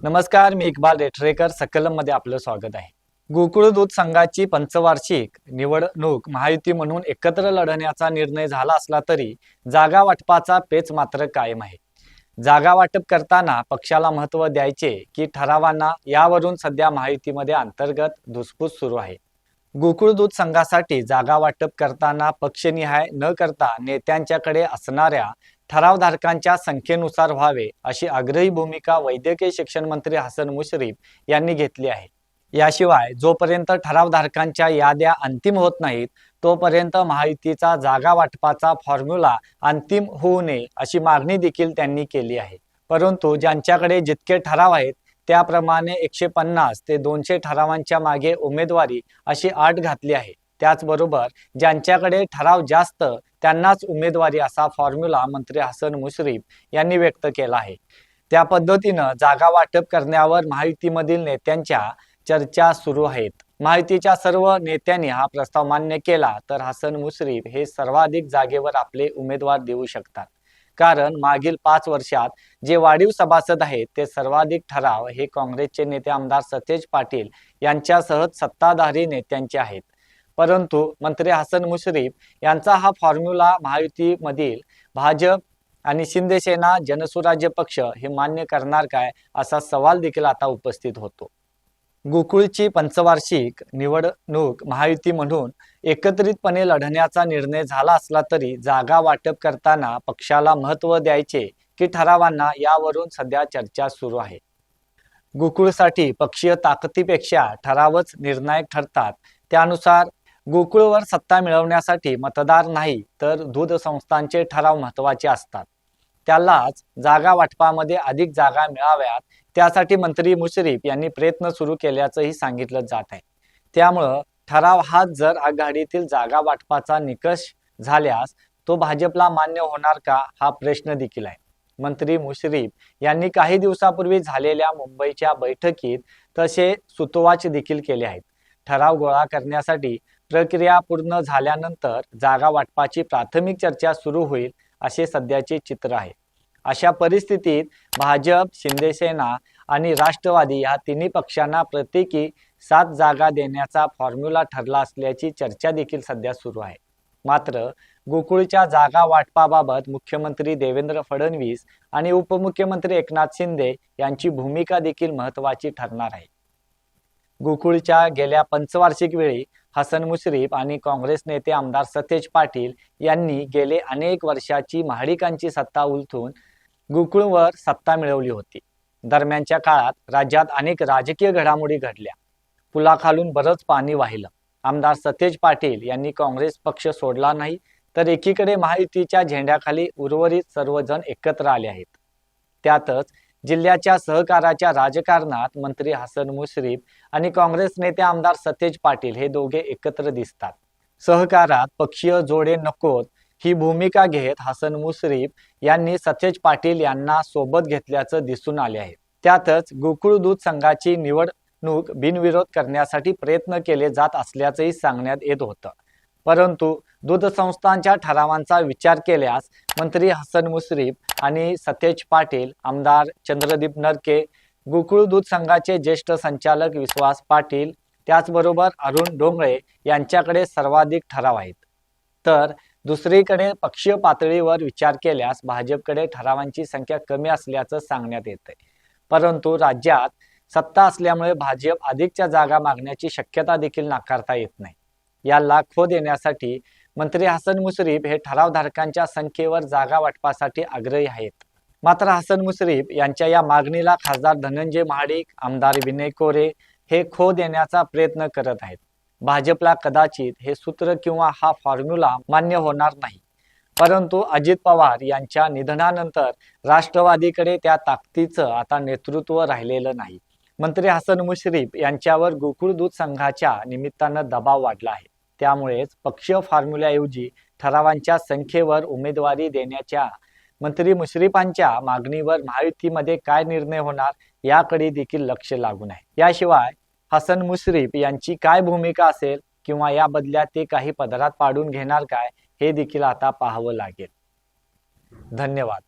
नमस्कार, मी इक्बाल रेठरेकर. सकलम मध्ये आपलं स्वागत आहे. गोकुळ दूध संघाची पंचवार्षिक निवडणूक महायुती म्हणून एकत्र लढण्याचा निर्णय झाला असला तरी जागा वाटपाचा पेच मात्र कायम आहे. जागा वाटप करताना पक्षाला महत्त्व द्यायचे की ठरावांना, यावरून सध्या महायुतीमध्ये अंतर्गत धुसफूस सुरू आहे. गोकुळ दूध संघासाठी जागा वाटप करताना पक्षनिहाय न करता नेत्यांच्याकडे असणाऱ्या ठरावधारकांच्या संख्येनुसार व्हावे, अशी आग्रही भूमिका वैद्यकीय शिक्षण मंत्री हसन मुश्रीफ यांनी घेतली आहे. याशिवाय जोपर्यंत ठरावधारकांच्या याद्या अंतिम होत नाहीत तोपर्यंत महायुतीचा जागा वाटपाचा फॉर्म्युला अंतिम होऊ नये, अशी मागणी देखील त्यांनी केली आहे. परंतु ज्यांच्याकडे जितके ठराव आहेत त्याप्रमाणे 150 ते 200 ठरावांच्या मागे उमेदवारी अशी अट घातली आहे. त्याचबरोबर ज्यांच्याकडे ठराव जास्त त्यांनाच उमेदवारी, असा फॉर्म्युला मंत्री हसन मुश्रीफ यांनी व्यक्त केला आहे. त्या पद्धतीनं जागा वाटप करण्यावर महायुतीमधील नेत्यांच्या चर्चा सुरू आहेत. महायुतीच्या सर्व नेत्यांनी हा प्रस्ताव मान्य केला तर हसन मुश्रीफ हे सर्वाधिक जागेवर आपले उमेदवार देऊ शकतात. कारण मागील 5 वर्षात जे वाढीव सभासद आहेत ते सर्वाधिक ठराव हे काँग्रेसचे नेते आमदार सतेज पाटील यांच्यासह सत्ताधारी नेत्यांचे आहेत. परंतु मंत्री हसन मुश्रीफ यांचा हा फॉर्म्युला महायुतीमधील भाजप आणि शिंदेसेना जनसुराज्य पक्ष हे मान्य करणार काय, असा सवाल देखील आता उपस्थित होतो. गोकुळची पंचवार्षिक निवडणूक महायुती म्हणून एकत्रितपणे लढण्याचा निर्णय झाला असला तरी जागा वाटप करताना पक्षाला महत्त्व द्यायचे की ठरावांना, यावरून सध्या चर्चा सुरू आहे. गोकुळसाठी पक्षीय ताकदीपेक्षा ठरावच निर्णायक ठरतात. त्यानुसार गोकुळवर सत्ता मिळवण्यासाठी मतदार नाही तर दूध संस्थांचे ठराव महत्त्वाचे असतात. त्यालाच जागा वाटपामध्ये अधिक जागा मिळाव्यात, त्यासाठी मंत्री मुश्रीफ यांनी प्रयत्न सुरू केल्याचंही सांगितलं जात आहे. त्यामुळं ठराव हाच जर आघाडीतील जागा वाटपाचा निकष झाल्यास तो भाजपला मान्य होणार का, हा प्रश्न देखील आहे. मंत्री मुश्रीफ यांनी काही दिवसापूर्वी झालेल्या मुंबईच्या बैठकीत तसे सुतोवाच देखील केले आहेत. ठराव गोळा करण्यासाठी प्रक्रिया पूर्ण झाल्यानंतर जागा वाटपाची प्राथमिक चर्चा सुरू होईल, असे सध्याचे चित्र आहे. अशा परिस्थितीत भाजप, शिंदेसेना आणि राष्ट्रवादी या तिन्ही पक्षांना प्रत्येकी 7 जागा देण्याचा फॉर्म्युला ठरला असल्याची चर्चा देखील सध्या सुरू आहे. मात्र गोकुळच्या जागा वाटपाबाबत मुख्यमंत्री देवेंद्र फडणवीस आणि उपमुख्यमंत्री एकनाथ शिंदे यांची भूमिका देखील महत्त्वाची ठरणार आहे. गोकुळच्या गेल्या पंचवार्षिक वेळी हसन मुश्रीफ आणि काँग्रेस नेते आमदार सतेज पाटील यांनी गेले अनेक वर्षाची महाडिकांची सत्ता उलथून गोकुळवर सत्ता मिळवली होती. दरम्यानच्या काळात राज्यात अनेक राजकीय घडामोडी घडल्या. पुलाखालून बरंच पाणी वाहिलं. आमदार सतेज पाटील यांनी काँग्रेस पक्ष सोडला नाही तर एकीकडे महायुतीच्या झेंड्याखाली उर्वरित सर्वजण एकत्र आले आहेत. त्यातच जिल्ह्याच्या सहकाराच्या राजकारणात मंत्री हसन मुश्रीफ आणि काँग्रेस नेते आमदार सतेज पाटील हे दोघे एकत्र दिसतात. सहकारात पक्षीय जोडे नकोत ही भूमिका घेत हसन मुश्रीफ यांनी सतेज पाटील यांना सोबत घेतल्याचं दिसून आले आहे. त्यातच गोकुळ दूध संघाची निवडणूक बिनविरोध करण्यासाठी प्रयत्न केले जात असल्याचंही सांगण्यात येत होतं. परंतु दूध संस्थांच्या ठरावांचा विचार केल्यास मंत्री हसन मुश्रीफ आणि सतेज पाटील, आमदार चंद्रदीप नरके, गोकुळ दूध संघाचे ज्येष्ठ संचालक विश्वास पाटील, त्याचबरोबर अरुण डोंगळे यांच्याकडे सर्वाधिक ठराव आहेत. तर दुसरीकडे पक्षीय पातळीवर विचार केल्यास भाजपकडे ठरावांची संख्या कमी असल्याचं सांगण्यात येतंय. परंतु राज्यात सत्ता असल्यामुळे भाजप अधिकच्या जागा मागण्याची शक्यता देखील नाकारता येत नाही. याला खो देण्यासाठी मंत्री हसन मुश्रीफ हे ठरावधारकांच्या संख्येवर जागा वाटपासाठी आग्रही आहेत. मात्र हसन मुश्रीफ यांच्या या मागणीला खासदार धनंजय महाडिक, आमदार विनय कोरे हे खो देण्याचा प्रयत्न करत आहेत. भाजपला कदाचित हे सूत्र किंवा हा फॉर्म्युला मान्य होणार नाही. परंतु अजित पवार यांच्या निधनानंतर राष्ट्रवादीकडे त्या ताकदीचं आता नेतृत्व राहिलेलं नाही. मंत्री हसन मुश्रीफ यांच्यावर गोकुळ दूध संघाच्या निमित्तानं दबाव वाढला आहे. त्यामुळेच पक्षीय फॉर्म्युल्याऐवजी ठरावांच्या संख्येवर उमेदवारी देण्याच्या मंत्री मुश्रीफांच्या मागणीवर महायुतीमध्ये काय निर्णय होणार याकडे देखील लक्ष लागून आहे. याशिवाय हसन मुश्रीफ यांची काय भूमिका असेल किंवा या बदल्यात ते काही पदरात पाडून घेणार काय, हे देखील आता पाहावं लागेल. धन्यवाद.